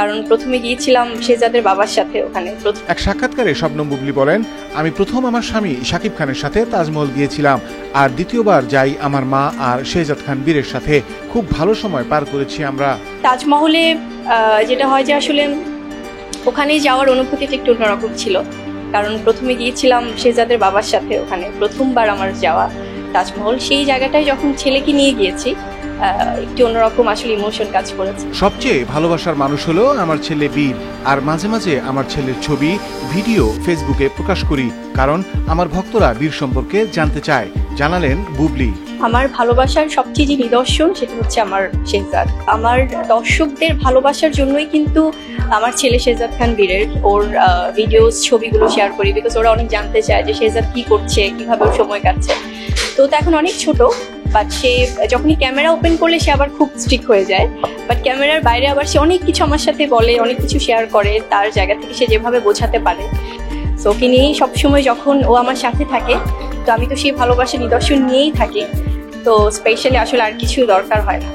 কারণ প্রথমে গিয়েছিলাম শেহজাদের বাবার সাথে ওখানে। এক সাক্ষাৎকারে শবনম বুবলী বলেন, আমি প্রথম আমার স্বামী শাকিব খানের সাথে তাজমহল গিয়েছিলাম, আর দ্বিতীয়বার যাই আমার মা আর শেহজাদ খান বীরের সাথে। খুব ভালো সময় পার করেছি আমরা। তাজমহলে যেটা হয় যে আসলে ওখানে যাওয়ার অনুভূতিটা একটু অন্যরকম ছিল, কারণ প্রথমে গিয়েছিলাম শেহজাদের বাবার সাথে ওখানে, প্রথমবার আমার যাওয়া তাজমহল। সেই জায়গাটায় যখন ছেলেকে নিয়ে গিয়েছি একটু অন্যরকম আসলে ইমোশন কাজ করেছে। সবচেয়ে ভালোবাসার মানুষ হলো আমার ছেলে বীর, আর মাঝে মাঝে আমার ছেলের ছবি ভিডিও ফেসবুকে প্রকাশ করি, কারণ আমার ভক্তরা বীর সম্পর্কে জানতে চায়, জানালেন বুবলী। আমার ভালোবাসার সবচেয়ে যে নিদর্শন সেটা হচ্ছে আমার শেহজাদ। আমার দর্শকদের ভালোবাসার জন্যই কিন্তু আমার ছেলে শেহজাদ খান বীরের ওর ভিডিওস ছবিগুলো শেয়ার করি, বিকজ ওরা অনেক জানতে চায় যে শেহজাদ কি করছে, কিভাবে ওর সময় কাটছে। তো এখন অনেক ছোট, বাট সে যখনই ক্যামেরা ওপেন করলে সে আবার খুব স্ট্রিক্ট হয়ে যায়, বাট ক্যামেরার বাইরে আবার সে অনেক কিছু আমার সাথে বলে, অনেক কিছু শেয়ার করে তার জায়গা থেকে সে যেভাবে বোঝাতে পারে। সো ওকে নিয়েই সবসময় যখন ও আমার সাথে থাকে, তো আমি তো সেই ভালোবাসার নিদর্শন নিয়েই থাকি। তো স্পেশালি আসলে আর কিছু দরকার হয় না।